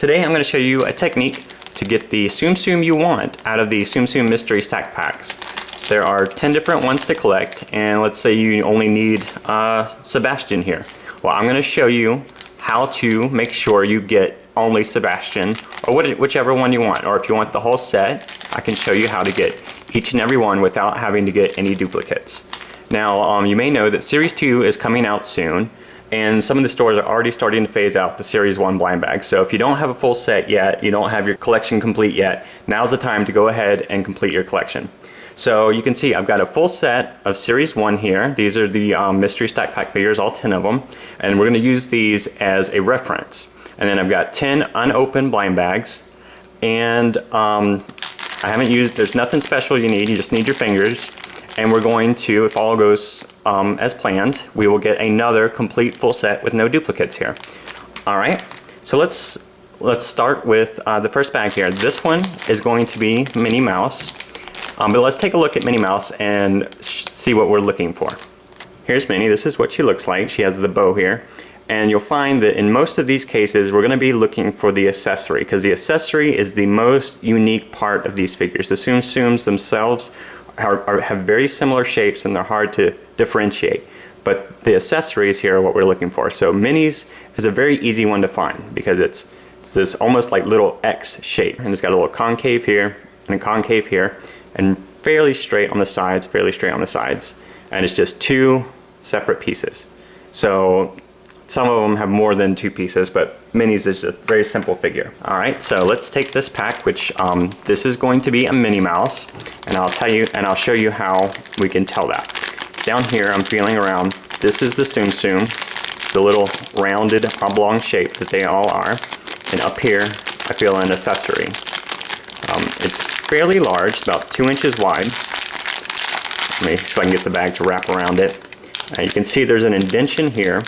Today I'm going to show you a technique to get the Tsum Tsum you want out of the Tsum Tsum mystery stack packs. There are 10 different ones to collect, and let's say you only need Sebastian here. Well, I'm going to show you how to make sure you get only Sebastian, or whichever one you want. Or if you want the whole set, I can show you how to get each and every one without having to get any duplicates. Now, you may know that Series 2 is coming out soon, and some of the stores are already starting to phase out the Series 1 blind bags. So if you don't have a full set yet, you don't have your collection complete yet, now's the time to go ahead and complete your collection. So you can see I've got a full set of Series 1 here. These are the mystery stack pack figures, all 10 of them, and we're going to use these as a reference. And then I've got 10 unopened blind bags, and I haven't used, there's nothing special you need, you just need your fingers. And we're going to, if all goes as planned, we will get another complete full set with no duplicates here. All right, so let's start with the first bag here. This one is going to be Minnie Mouse, but let's take a look at Minnie Mouse and see what we're looking for. Here's Minnie. This is what she looks like. She has the bow here. And you'll find that in most of these cases, we're going to be looking for the accessory, because the accessory is the most unique part of these figures. The Tsum Tsums themselves have very similar shapes, and they're hard to differentiate. But the accessories here are what we're looking for. So Minnie's is a very easy one to find, because it's this almost like little X shape. And it's got a little concave here and a concave here, and fairly straight on the sides, And it's just two separate pieces. So some of them have more than two pieces, but Minnie's is a very simple figure. All right, so let's take this pack, which this is going to be a Minnie Mouse, and I'll show you how we can tell that. Down here, I'm feeling around. This is the Tsum Tsum, the little rounded oblong shape that they all are. And up here, I feel an accessory. It's fairly large, it's about 2 inches wide. Let me, so I can get the bag to wrap around it. You can see there's an indentation here.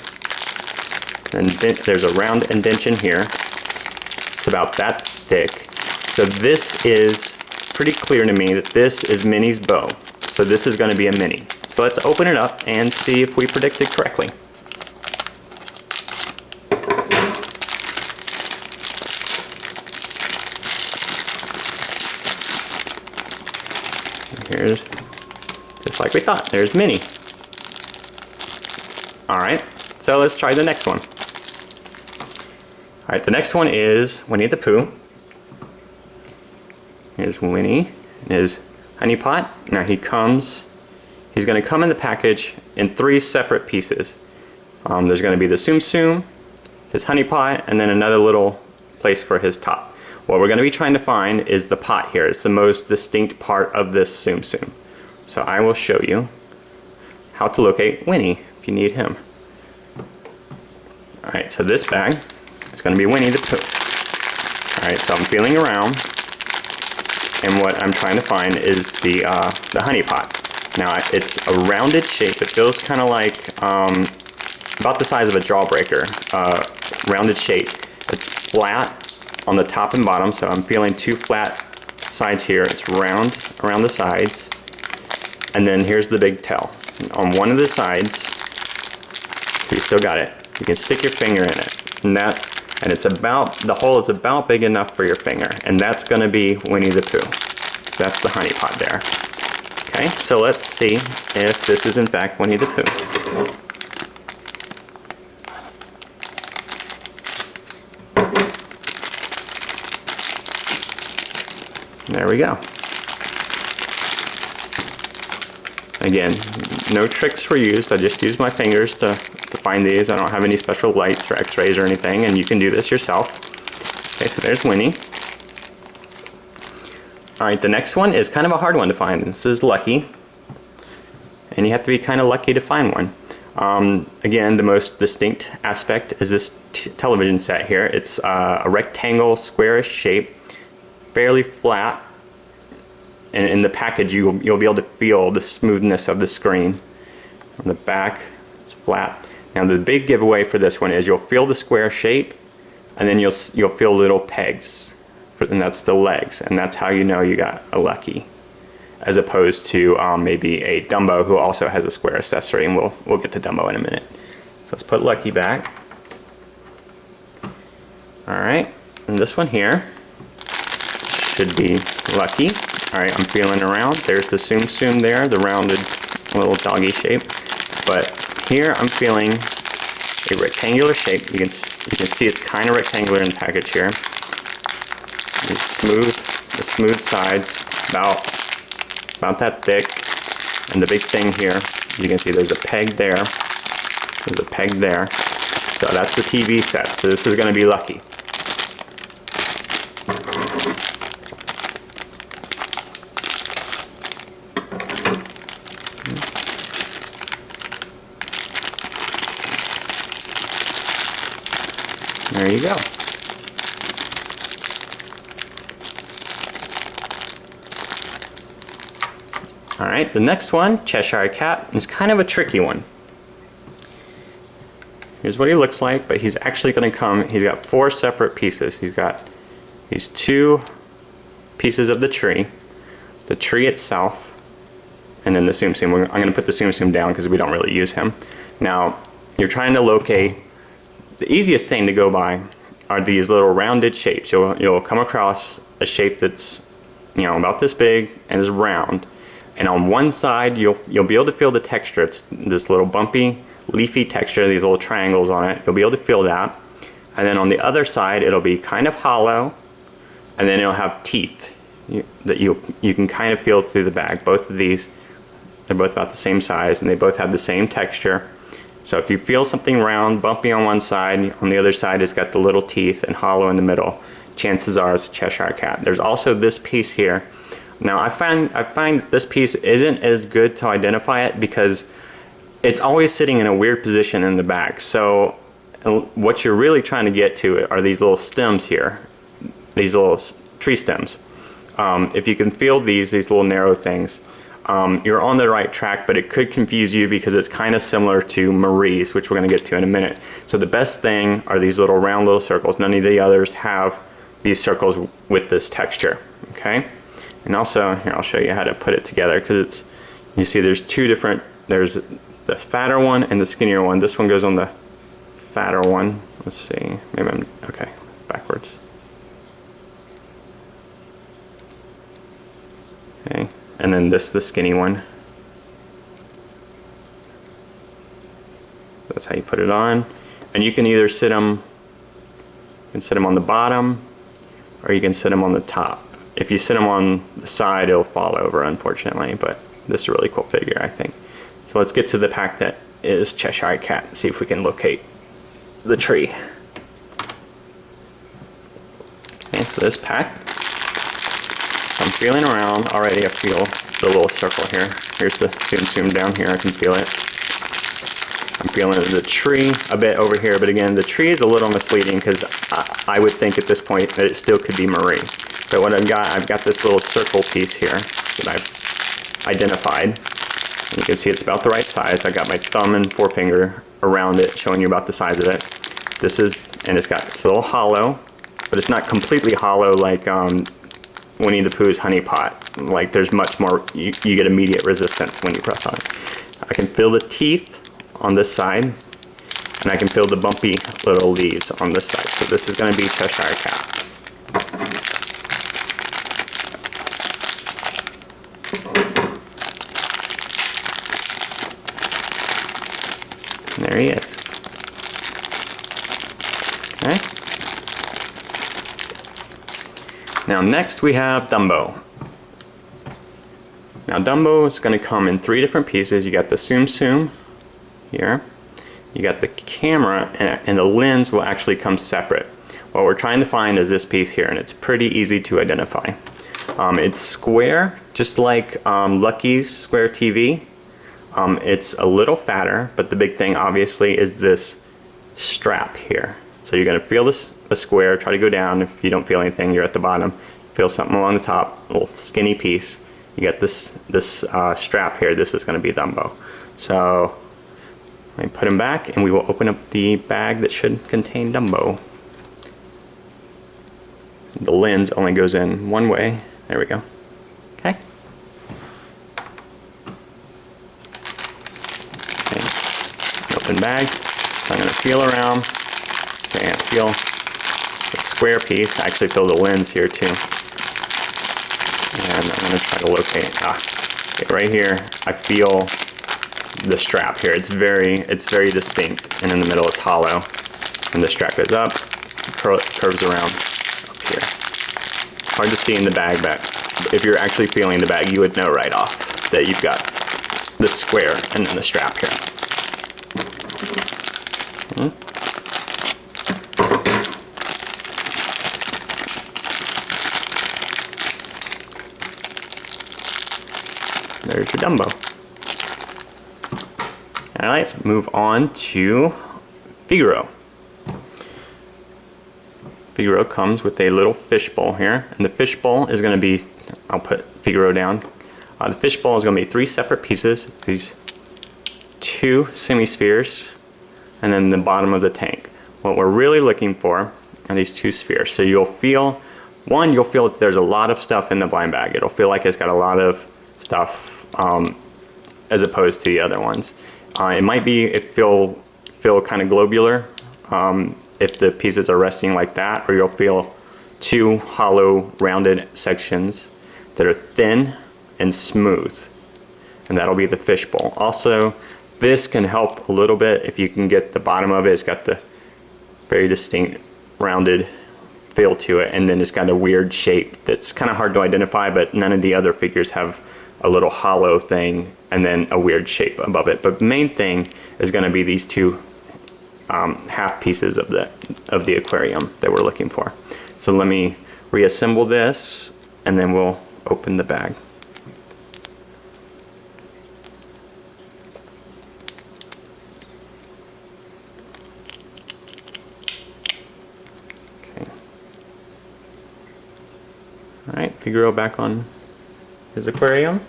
And there's a round indentation here. It's about that thick. So this is pretty clear to me that this is Minnie's bow. So this is going to be a Minnie. So let's open it up and see if we predicted correctly. Here's, just like we thought, there's Minnie. Alright, so let's try the next one. Alright, the next one is Winnie the Pooh. Here's Winnie and his honey pot. Now he's going to come in the package in 3 separate pieces. There's going to be the Tsum Tsum, his honey pot, and then another little place for his top. What we're going to be trying to find is the pot here. It's the most distinct part of this Tsum Tsum. So I will show you how to locate Winnie if you need him. Alright, so this bag is going to be Winnie the Pooh. Alright, so I'm feeling around, and what I'm trying to find is the honey pot. Now, it's a rounded shape. It feels kind of like about the size of a jawbreaker. Rounded shape. It's flat on the top and bottom, so I'm feeling 2 flat sides here. It's round around the sides, and then here's the big tail. On one of the sides, so you still got it. You can stick your finger in it, and it's about, the hole is about big enough for your finger, and that's going to be Winnie the Pooh. That's the honey pot there. Okay, so let's see if this is in fact Winnie the Pooh. There we go. Again, no tricks were used. I just used my fingers to find these. I don't have any special lights or x-rays or anything, and you can do this yourself. Okay, so there's Winnie. Alright, the next one is kind of a hard one to find. This is Lucky, and you have to be kind of lucky to find one. Again, the most distinct aspect is this television set here. It's a rectangle, squarish shape, fairly flat, and in the package you'll be able to feel the smoothness of the screen. On the back, it's flat. Now the big giveaway for this one is you'll feel the square shape, and then you'll feel little pegs, and that's the legs, and that's how you know you got a Lucky, as opposed to maybe a Dumbo, who also has a square accessory, and we'll get to Dumbo in a minute. So let's put Lucky back. All right, And this one here should be lucky. All right, I'm feeling around. There's the Tsum Tsum there, the rounded little doggy shape. But here I'm feeling a rectangular shape. You can see it's kind of rectangular in the package here. The smooth sides, about that thick. And the big thing here, you can see there's a peg there. There's a peg there. So that's the TV set. So this is going to be lucky. There you go. All right, the next one, Cheshire Cat, is kind of a tricky one. Here's what he looks like, but he's actually going to come, he's got 4 separate pieces. He's got these 2 pieces of the tree itself, and then the Tsum Tsum. I'm going to put the Tsum Tsum down because we don't really use him. Now, you're trying to locate, the easiest thing to go by are these little rounded shapes. You'll come across a shape that's, you know, about this big and is round. And on one side, you'll be able to feel the texture. It's this little bumpy, leafy texture, these little triangles on it. You'll be able to feel that. And then on the other side, it'll be kind of hollow, and then it'll have teeth that you can kind of feel through the bag. Both of these, they're both about the same size, and they both have the same texture. So if you feel something round, bumpy on one side, on the other side it's got the little teeth and hollow in the middle, chances are it's a Cheshire Cat. There's also this piece here. Now I find that this piece isn't as good to identify it because it's always sitting in a weird position in the bag. So what you're really trying to get to are these little stems here, these little tree stems. If you can feel these little narrow things, you're on the right track, but it could confuse you because it's kind of similar to Marie's, which we're going to get to in a minute. So the best thing are these little round little circles. None of the others have these circles with this texture, okay? And also, here I'll show you how to put it together because it's, you see there's 2 different, there's the fatter one and the skinnier one. This one goes on the fatter one. Let's see, maybe I'm, okay, backwards. Okay, and then this, the skinny one. That's how you put it on. And you can either sit them on the bottom, or you can sit them on the top. If you sit them on the side, it'll fall over, unfortunately, but this is a really cool figure, I think. So let's get to the pack that is Cheshire Cat and see if we can locate the tree. Okay, so this pack, I'm feeling around already. I feel the little circle here. Here's the Tsum Tsum down here, I can feel it. I'm feeling the tree a bit over here, but again, the tree is a little misleading because I would think at this point that it still could be Marie. So what I've got this little circle piece here that I've identified. And you can see it's about the right size. I got my thumb and forefinger around it, showing you about the size of it. This is, and it's got it's a little hollow, but it's not completely hollow like Winnie the Pooh's honey pot. Like there's much more, you get immediate resistance when you press on it. I can feel the teeth on this side, and I can feel the bumpy little leaves on this side. So this is going to be Cheshire Cat. There he is. Okay. Now next we have Dumbo. Now Dumbo is going to come in 3 different pieces. You got the Tsum Tsum here. You got the camera, and the lens will actually come separate. What we're trying to find is this piece here, and it's pretty easy to identify. It's square, just like Lucky's square TV. It's a little fatter, but the big thing obviously is this strap here. So you're going to feel this a square, try to go down. If you don't feel anything, you're at the bottom. Feel something along the top, a little skinny piece. You get this strap here. This is going to be Dumbo. So let me put him back, and we will open up the bag that should contain Dumbo. The lens only goes in one way. There we go. Okay. Open bag. So I'm going to feel around. Okay, I feel the square piece. I actually feel the lens here too. And I'm gonna try to locate, okay, right here, I feel the strap here. It's very distinct, and in the middle it's hollow. And the strap goes up, curves around up here. Hard to see in the bag, but if you're actually feeling the bag, you would know right off that you've got the square and then the strap here. There's your Dumbo. All right, let's move on to Figaro. Figaro comes with a little fishbowl here, and the fishbowl is going to be, I'll put Figaro down. The fishbowl is going to be 3 separate pieces, these 2 semi-spheres, and then the bottom of the tank. What we're really looking for are these 2 spheres. So you'll feel, you'll feel that there's a lot of stuff in the blind bag. It'll feel like it's got a lot of stuff as opposed to the other ones. It might be, feel kind of globular if the pieces are resting like that, or you'll feel 2 hollow rounded sections that are thin and smooth, and that'll be the fishbowl. Also, this can help a little bit if you can get the bottom of it. It's got the very distinct rounded feel to it, and then it's got a weird shape that's kind of hard to identify, but none of the other figures have a little hollow thing and then a weird shape above it. But the main thing is going to be these 2 half pieces of the aquarium that we're looking for. So let me reassemble this, and then we'll open the bag. Okay. All right, Figaro back on his aquarium,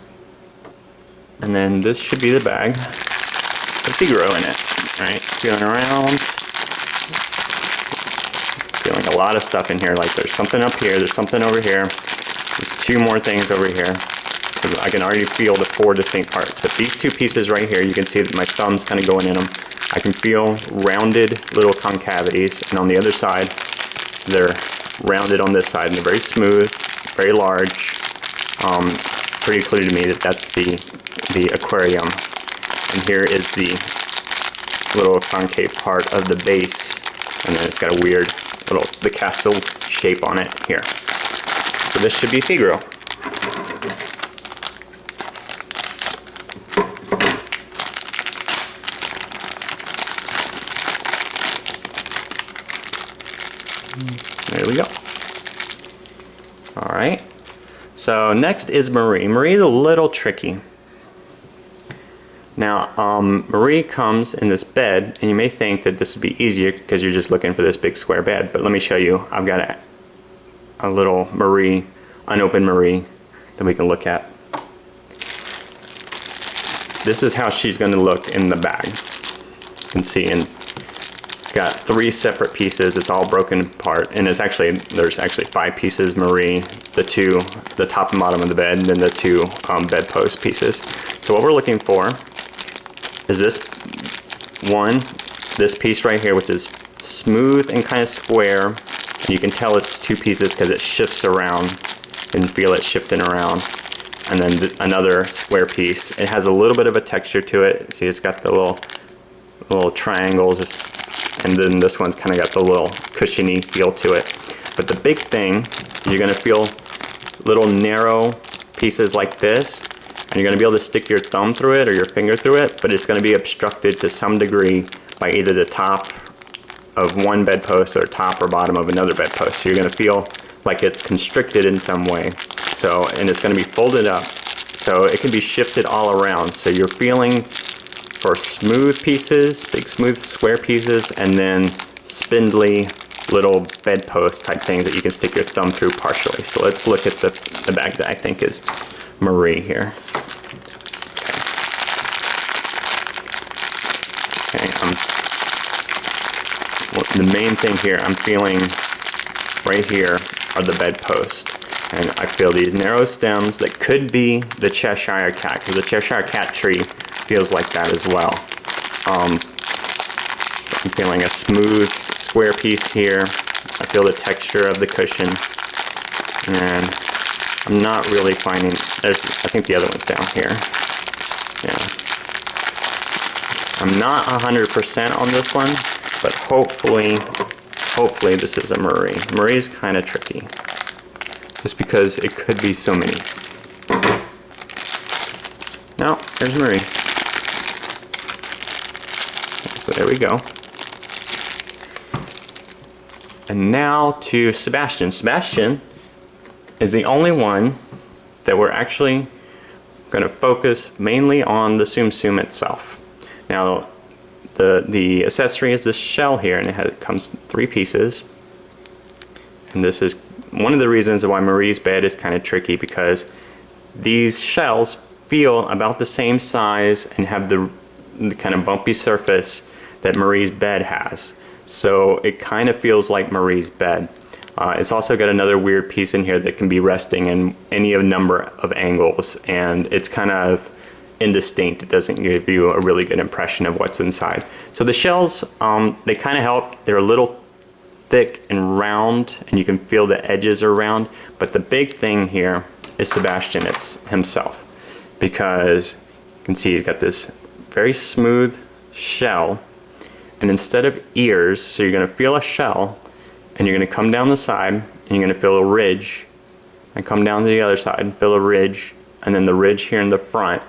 and then this should be the bag with Figaro in it. All right, feeling around, feeling a lot of stuff in here. Like there's something up here, there's something over here, there's 2 more things over here. I can already feel the 4 distinct parts. But these 2 pieces right here, you can see that my thumb's kind of going in them. I can feel rounded little concavities, and on the other side, they're rounded on this side, and they're very smooth, very large. Pretty clear to me that that's the aquarium. And here is the little concave part of the base, and then it's got a weird little, the castle shape on it here. So this should be Figaro. There we go. All right. So next is Marie. Marie's a little tricky. Now, Marie comes in this bed, and you may think that this would be easier because you're just looking for this big square bed, but let me show you. I've got a little Marie, unopened Marie, that we can look at. This is how she's going to look in the bag. You can see, and it's got 3 separate pieces. It's all broken apart, and there's actually 5 pieces Marie, the top and bottom of the bed, and then the 2 bedpost pieces. So what we're looking for is this piece right here, which is smooth and kind of square, and you can tell it's 2 pieces because it shifts around. You can feel it shifting around. And then another square piece. It has a little bit of a texture to it. See, it's got the little triangles, and then this one's kind of got the little cushiony feel to it. But the big thing, you're gonna feel little narrow pieces like this, and you're going to be able to stick your thumb through it or your finger through it, but it's going to be obstructed to some degree by either the top of one bedpost or top or bottom of another bedpost. So you're going to feel like it's constricted in some way. So, and it's going to be folded up, so it can be shifted all around. So you're feeling for smooth pieces, big smooth square pieces, and then spindly little bedpost type things that you can stick your thumb through partially. So let's look at the bag that I think is Marie here. Okay, the main thing here, I'm feeling right here are the bedposts. And I feel these narrow stems that could be the Cheshire Cat, because the Cheshire Cat tree feels like that as well. I'm feeling a smooth square piece here, I feel the texture of the cushion. And I'm not really finding, I think the other one's down here. Yeah. I'm not 100% on this one, but hopefully this is a Marie. Marie's kind of tricky, just because it could be so many. No, there's Marie. So there we go. And now to Sebastian. Sebastian is the only one that we're actually going to focus mainly on the Tsum Tsum itself. Now, the accessory is this shell here, and it comes in 3 pieces. And this is one of the reasons why Marie's bed is kind of tricky, because these shells feel about the same size and have the kind of bumpy surface that Marie's bed has. So it kind of feels like Marie's bed. It's also got another weird piece in here that can be resting in any number of angles, and it's kind of indistinct. It doesn't give you a really good impression of what's inside. So the shells, they kind of help. They're a little thick and round, and you can feel the edges are round, but the big thing here is Sebastian himself, because you can see he's got this very smooth shell, and instead of ears, so you're going to feel a shell, and you're going to come down the side, and you're going to feel a ridge, and come down to the other side, feel a ridge, and then the ridge here in the front,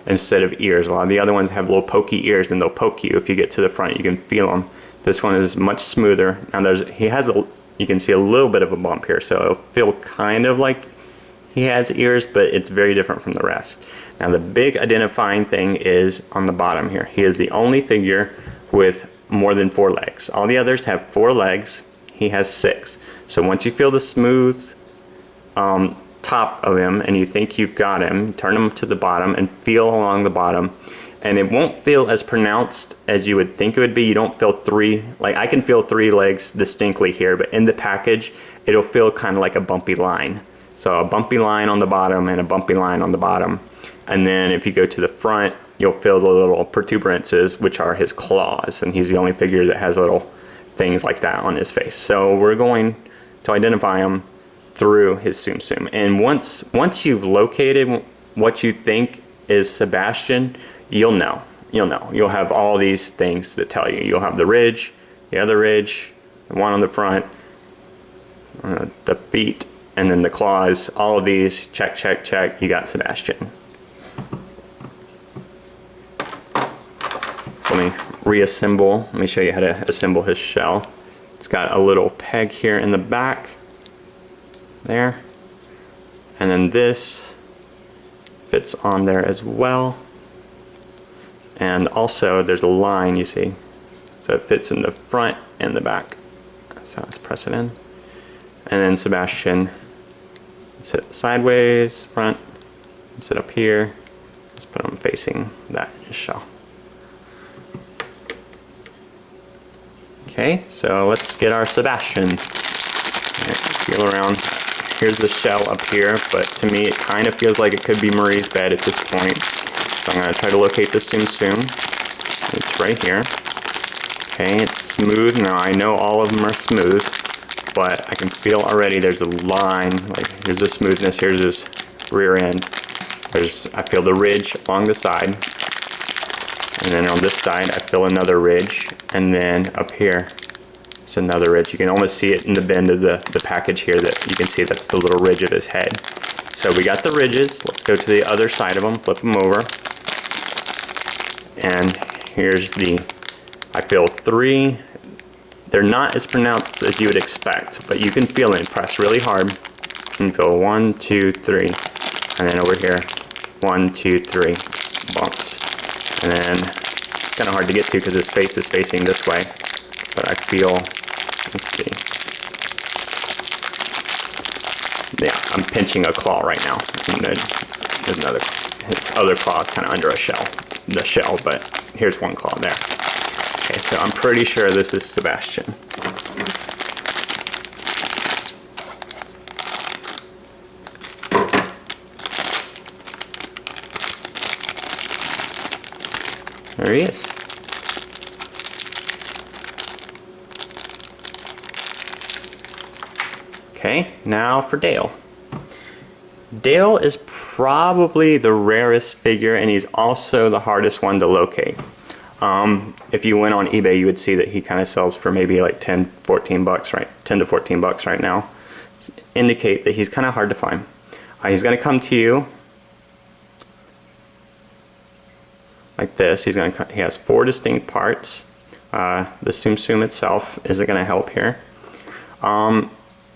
instead of ears. A lot of the other ones have little pokey ears, and they'll poke you. If you get to the front, you can feel them. This one is much smoother. Now you can see a little bit of a bump here, so it'll feel kind of like he has ears, but it's very different from the rest. Now the big identifying thing is on the bottom here. He is the only figure with more than 4 legs. All the others have 4 legs. He has 6. So once you feel the smooth top of him and you think you've got him, turn him to the bottom and feel along the bottom, and it won't feel as pronounced as you would think it would be. You don't feel 3, like I can feel 3 legs distinctly here, but in the package it'll feel kind of like a bumpy line. So a bumpy line on the bottom and a bumpy line on the bottom. And then if you go to the front, you'll feel the little protuberances, which are his claws, and he's the only figure that has little things like that on his face. So we're going to identify him through his Tsum Tsum. And once you've located what you think is Sebastian, you'll know. You'll have all these things that tell you. You'll have the ridge, the other ridge, the one on the front, the feet, and then the claws. All of these, check, check, check, you got Sebastian. So let me reassemble. Let me show you how to assemble his shell. It's got a little peg here in the back. There. And then this fits on there as well. And also there's a line, you see. So it fits in the front and the back. So let's press it in. And then Sebastian, sit sideways, front, sit up here. Let's put him facing that shell. Okay, so let's get our Sebastian. Feel around. Here's the shell up here, but to me it kind of feels like it could be Marie's bed at this point. So I'm going to try to locate the Tsum Tsum. It's right here. Okay, it's smooth. Now I know all of them are smooth, but I can feel already there's a line. Like here's the smoothness, here's his rear end. I feel the ridge along the side. And then on this side I feel another ridge. And then up here it's another ridge. You can almost see it in the bend of the package here, that you can see that's the little ridge of his head. So we got the ridges. Let's go to the other side of them, flip them over. And here's I feel 3. They're not as pronounced as you would expect, but you can feel it. Press really hard and feel 1, 2, 3. And then over here, 1, 2, 3 bumps. And then it's kind of hard to get to because his face is facing this way. But I feel, let's see. Yeah, I'm pinching a claw right now. And then there's his other claw is kind of under the shell, but here's one claw there. Okay, so I'm pretty sure this is Sebastian. There he is. Okay, now for Dale. Dale is probably the rarest figure, and he's also the hardest one to locate. If you went on eBay, you would see that he kind of sells for maybe like 10, 14 bucks, right? 10 to 14 bucks right now. Indicate that he's kind of hard to find. He's going to come to you like this. He has 4 distinct parts. The Tsum Tsum itself isn't going to help here.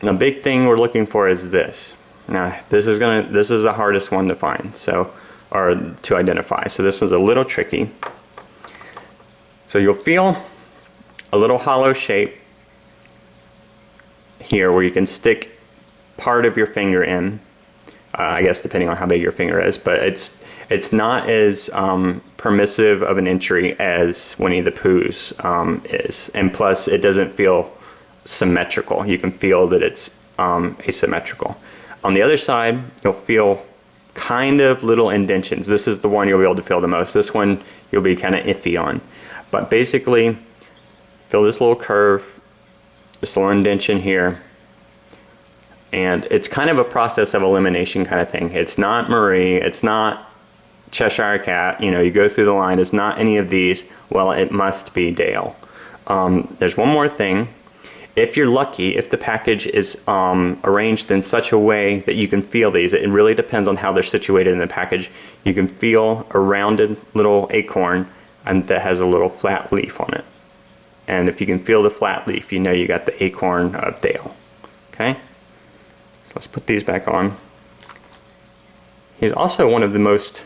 The big thing we're looking for is this. Now this is the hardest one to find, or to identify. So this was a little tricky. So you'll feel a little hollow shape here where you can stick part of your finger in. I guess depending on how big your finger is, but it's not as permissive of an entry as Winnie the Pooh's is, and plus it doesn't feel symmetrical. You can feel that it's asymmetrical. On the other side, you'll feel kind of little indentions. This is the one you'll be able to feel the most. This one you'll be kind of iffy on. But basically, feel this little curve, this little indentation here, and it's kind of a process of elimination kind of thing. It's not Marie, it's not Cheshire Cat, you know, you go through the line, it's not any of these, well, it must be Dale. There's one more thing. If you're lucky, if the package is arranged in such a way that you can feel these, it really depends on how they're situated in the package. You can feel a rounded little acorn and that has a little flat leaf on it. And if you can feel the flat leaf, you know you got the acorn of Dale. Okay? So let's put these back on. He's also one of the most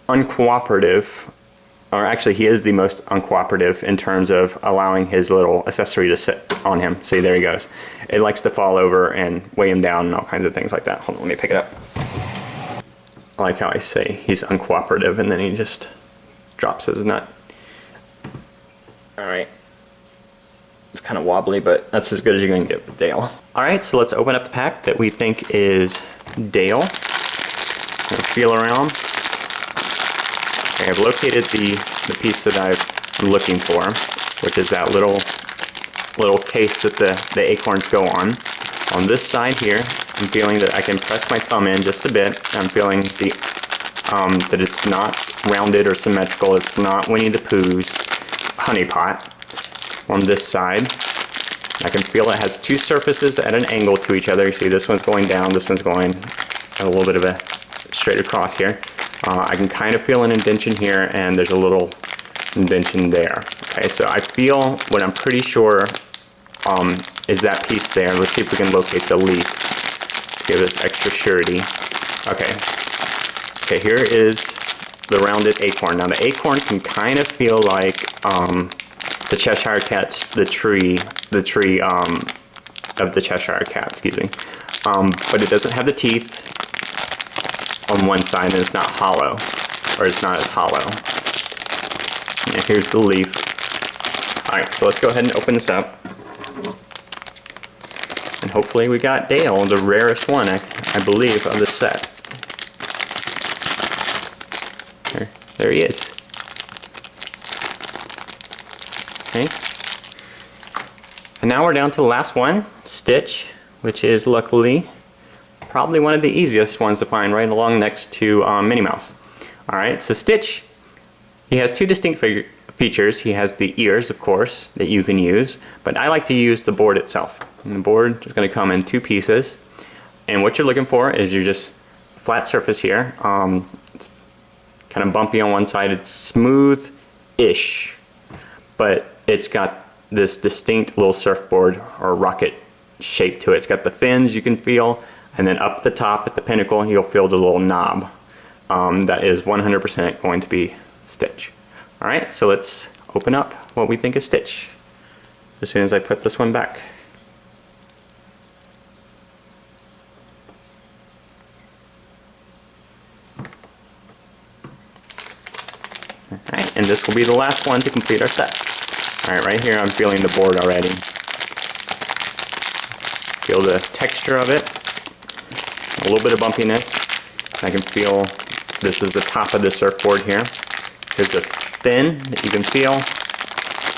uncooperative, or actually he is the most uncooperative in terms of allowing his little accessory to sit on him. See, there he goes. It likes to fall over and weigh him down and all kinds of things like that. Hold on, let me pick it up. I like how I say he's uncooperative and then he just drops his nut. Alright. It's kind of wobbly, but that's as good as you're going to get with Dale. Alright, so let's open up the pack that we think is Dale. Feel around. Okay, I've located the piece that I'm looking for, which is that little case that the acorns go on. On this side here, I'm feeling that I can press my thumb in just a bit. I'm feeling that it's not rounded or symmetrical. It's not Winnie the Pooh's honey pot. On this side, I can feel it has 2 surfaces at an angle to each other. You see this one's going down, this one's going a little bit of a straight across here. I can kind of feel an indentation here, and there's a little indentation there. Okay, so I feel what I'm pretty sure is that piece there. Let's see if we can locate the leaf to give us extra surety. Okay, here is the rounded acorn. Now the acorn can kind of feel like the Cheshire Cat's the tree of the Cheshire Cat, excuse me. But it doesn't have the teeth on one side, and it's not hollow, or it's not as hollow. And here's the leaf. Alright, so let's go ahead and open this up. And hopefully we got Dale, the rarest one, I believe, of the set. There he is. Okay. And now we're down to the last one, Stitch, which is luckily probably one of the easiest ones to find, right along next to Minnie Mouse. Alright, so Stitch, he has 2 distinct features. He has the ears, of course, that you can use, but I like to use the board itself. And the board is going to come in 2 pieces, and what you're looking for is you're just flat surface here. It's kind of bumpy on one side. It's smooth-ish, but it's got this distinct little surfboard or rocket shape to it. It's got the fins you can feel, and then up the top at the pinnacle you'll feel the little knob. That is 100% going to be Stitch. Alright, so let's open up what we think is Stitch as soon as I put this one back. Alright, and this will be the last one to complete our set. Alright, right here I'm feeling the board already. Feel the texture of it. A little bit of bumpiness. I can feel this is the top of the surfboard here. There's a fin that you can feel.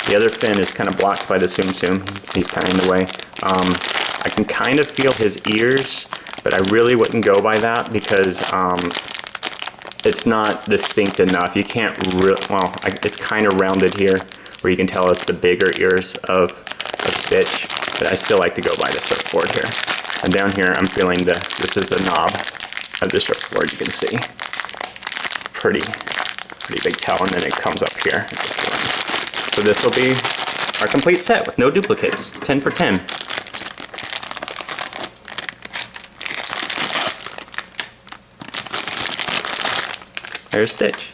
The other fin is kind of blocked by the Tsum Tsum. He's kind of in the way. I can kind of feel his ears, but I really wouldn't go by that because it's not distinct enough. You can't well, it's kind of rounded here where you can tell it's the bigger ears of Stitch, but I still like to go by the surfboard here. And down here, I'm feeling this is the knob of the surfboard, you can see. Pretty big tail, and then it comes up here. So this will be our complete set with no duplicates, 10 for 10. There's Stitch.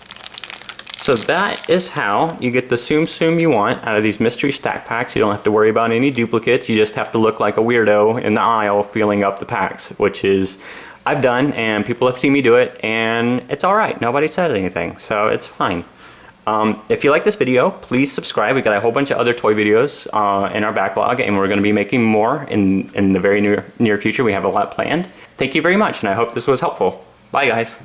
So that is how you get the Tsum Tsum you want out of these mystery stack packs. You don't have to worry about any duplicates. You just have to look like a weirdo in the aisle filling up the packs, which is I've done, and people have seen me do it, and it's all right. Nobody said anything, so it's fine. If you like this video, please subscribe. We got a whole bunch of other toy videos in our backlog, and we're going to be making more in the very near future. We have a lot planned. Thank you very much, and I hope this was helpful. Bye, guys.